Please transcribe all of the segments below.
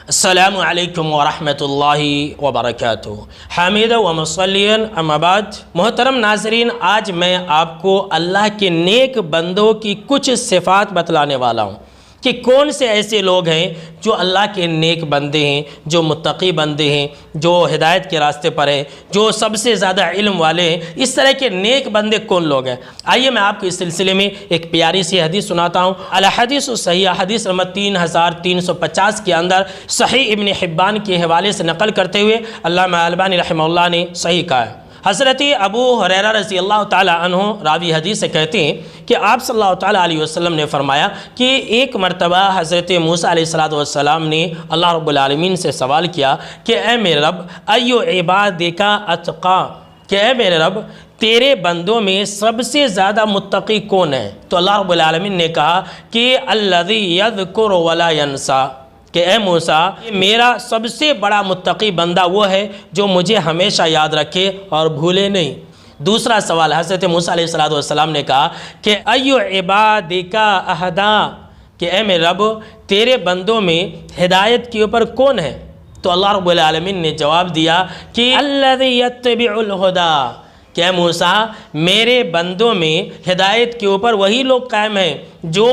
السلام علیکم ورحمۃ اللہ وبرکاتہ۔ حامدہ و مصلیاً اما بعد، محترم ناظرین، آج میں آپ کو اللہ کے نیک بندوں کی کچھ صفات بتلانے والا ہوں کہ کون سے ایسے لوگ ہیں جو اللہ کے نیک بندے ہیں، جو متقی بندے ہیں، جو ہدایت کے راستے پر ہیں، جو سب سے زیادہ علم والے ہیں۔ اس طرح کے نیک بندے کون لوگ ہیں؟ آئیے میں آپ کو اس سلسلے میں ایک پیاری سی حدیث سناتا ہوں۔ الحدیث الصحیح، حدیث نمبر 3350 کے اندر صحیح ابن حبان کے حوالے سے نقل کرتے ہوئے علامہ البانی رحمہ اللہ نے صحیح کہا ہے۔ حضرت ابو ہریرہ رضی اللہ تعالی عنہ راوی حدیث سے کہتے ہیں کہ آپ صلی اللہ تعالی علیہ وسلم نے فرمایا کہ ایک مرتبہ حضرت موسیٰ علیہ السلام نے اللہ رب العالمین سے سوال کیا کہ اے میرے رب، ایو عبادک اتقی، کہ اے میرے رب تیرے بندوں میں سب سے زیادہ متقی کون ہے؟ تو اللہ رب العالمین نے کہا کہ الذی یذکر ولا ینسیٰ، کہ اے موسیٰ میرا سب سے بڑا متقی بندہ وہ ہے جو مجھے ہمیشہ یاد رکھے اور بھولے نہیں۔ دوسرا سوال حضرت موسیٰ علیہ السلام نے کہا کہ ایو عبادک اہدا، کہ اے میرے رب تیرے بندوں میں ہدایت کے اوپر کون ہے؟ تو اللہ رب العالمین نے جواب دیا کہ الذی یتبع الہدی، کہ اے موسیٰ میرے بندوں میں ہدایت کے اوپر وہی لوگ قائم ہیں جو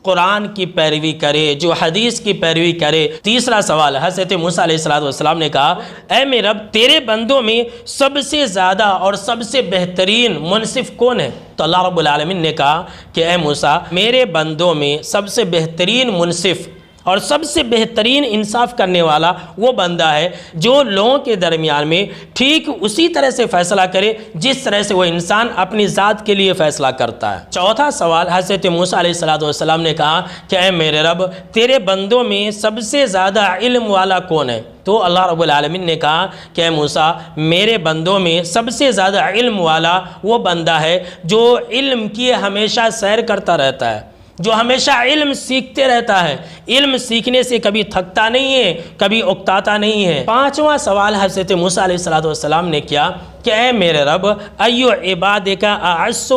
قرآن کی پیروی کرے، جو حدیث کی پیروی کرے۔ تیسرا سوال حضرت موسیٰ علیہ السلام نے کہا اے میرے رب تیرے بندوں میں سب سے زیادہ اور سب سے بہترین منصف کون ہے؟ تو اللہ رب العالمین نے کہا کہ اے موسیٰ میرے بندوں میں سب سے بہترین منصف اور سب سے بہترین انصاف کرنے والا وہ بندہ ہے جو لوگوں کے درمیان میں ٹھیک اسی طرح سے فیصلہ کرے جس طرح سے وہ انسان اپنی ذات کے لیے فیصلہ کرتا ہے۔ چوتھا سوال حضرت موسیٰ علیہ السلام نے کہا کہ اے میرے رب تیرے بندوں میں سب سے زیادہ علم والا کون ہے؟ تو اللہ رب العالمین نے کہا کہ اے موسیٰ میرے بندوں میں سب سے زیادہ علم والا وہ بندہ ہے جو علم کی ہمیشہ سیر کرتا رہتا ہے، جو ہمیشہ علم سیکھتے رہتا ہے، علم سیکھنے سے کبھی تھکتا نہیں ہے، کبھی اکتاتا نہیں ہے۔ پانچواں سوال حضرت موسیٰ علیہ السلام نے کیا کہ اے میرے رب ایو عبادک اعز،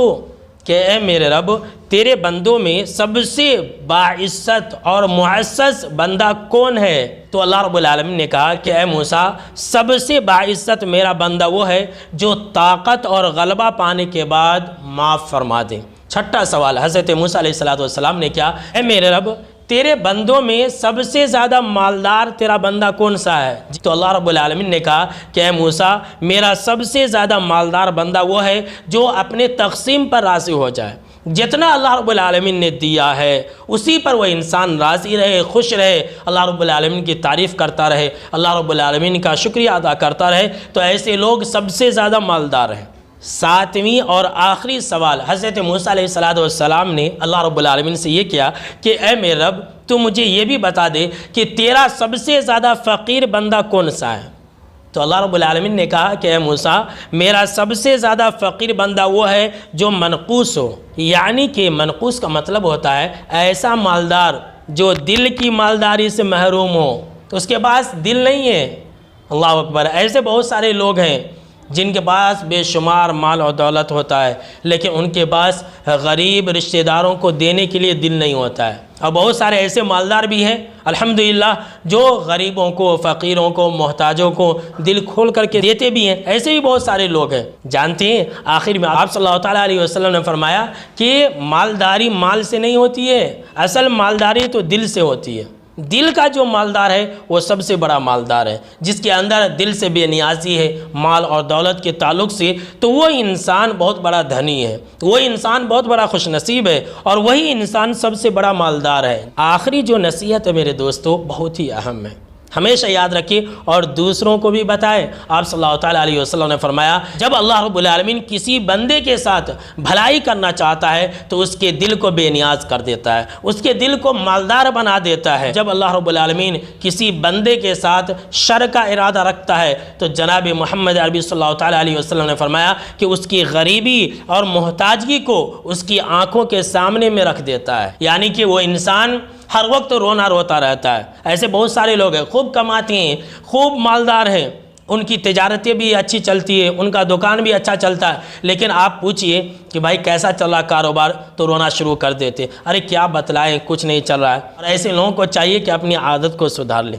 کہ اے میرے رب تیرے بندوں میں سب سے باعزت اور معزز بندہ کون ہے؟ تو اللہ رب العالمین نے کہا کہ اے موسیٰ سب سے باعزت میرا بندہ وہ ہے جو طاقت اور غلبہ پانے کے بعد معاف فرما دے۔ چھٹا سوال حضرت موسیٰ علیہ السلام نے کیا اے میرے رب تیرے بندوں میں سب سے زیادہ مالدار تیرا بندہ کون سا ہے؟ تو اللہ رب العالمین نے کہا کہ اے موسیٰ میرا سب سے زیادہ مالدار بندہ وہ ہے جو اپنے تقسیم پر راضی ہو جائے۔ جتنا اللہ رب العالمین نے دیا ہے اسی پر وہ انسان راضی رہے، خوش رہے، اللہ رب العالمین کی تعریف کرتا رہے، اللہ رب العالمین کا شکریہ ادا کرتا رہے، تو ایسے لوگ سب سے زیادہ مالدار ہیں۔ ساتویں اور آخری سوال حضرت موسیٰ علیہ السلام نے اللہ رب العالمین سے یہ کیا کہ اے میرے رب تو مجھے یہ بھی بتا دے کہ تیرا سب سے زیادہ فقیر بندہ کون سا ہے؟ تو اللہ رب العالمین نے کہا کہ اے موسیٰ میرا سب سے زیادہ فقیر بندہ وہ ہے جو منقوص ہو، یعنی کہ منقوص کا مطلب ہوتا ہے ایسا مالدار جو دل کی مالداری سے محروم ہو، تو اس کے پاس دل نہیں ہے۔ اللہ اکبر، ایسے بہت سارے لوگ ہیں جن کے پاس بے شمار مال و دولت ہوتا ہے لیکن ان کے پاس غریب رشتہ داروں کو دینے کے لیے دل نہیں ہوتا ہے، اور بہت سارے ایسے مالدار بھی ہیں الحمدللہ جو غریبوں کو، فقیروں کو، محتاجوں کو دل کھول کر کے دیتے بھی ہیں۔ ایسے بھی بہت سارے لوگ ہیں۔ جانتے ہیں آخر میں آپ صلی اللہ تعالیٰ علیہ وسلم نے فرمایا کہ مالداری مال سے نہیں ہوتی ہے، اصل مالداری تو دل سے ہوتی ہے۔ دل کا جو مالدار ہے وہ سب سے بڑا مالدار ہے، جس کے اندر دل سے بے نیازی ہے مال اور دولت کے تعلق سے، تو وہ انسان بہت بڑا دھنی ہے، وہ انسان بہت بڑا خوش نصیب ہے، اور وہی انسان سب سے بڑا مالدار ہے۔ آخری جو نصیحت ہے میرے دوستو بہت ہی اہم ہے، ہمیشہ یاد رکھیں اور دوسروں کو بھی بتائیں۔ آپ صلی اللہ تعالیٰ علیہ وسلم نے فرمایا جب اللہ رب العالمین کسی بندے کے ساتھ بھلائی کرنا چاہتا ہے تو اس کے دل کو بے نیاز کر دیتا ہے، اس کے دل کو مالدار بنا دیتا ہے۔ جب اللہ رب العالمین کسی بندے کے ساتھ شر کا ارادہ رکھتا ہے تو جناب محمد عربی صلی اللہ تعالیٰ علیہ وسلم نے فرمایا کہ اس کی غریبی اور محتاجگی کو اس کی آنکھوں کے سامنے میں رکھ دیتا ہے، یعنی کہ وہ انسان ہر وقت رونا روتا رہتا ہے۔ ایسے بہت سارے لوگ ہیں خوب کماتے ہیں، خوب مالدار ہیں، ان کی تجارتیں بھی اچھی چلتی ہے، ان کا دکان بھی اچھا چلتا ہے، لیکن آپ پوچھئے کہ بھائی کیسا چل رہا کاروبار تو رونا شروع کر دیتے، ارے کیا بتلائیں کچھ نہیں چل رہا ہے۔ اور ایسے لوگوں کو چاہیے کہ اپنی عادت کو سدھار لیں۔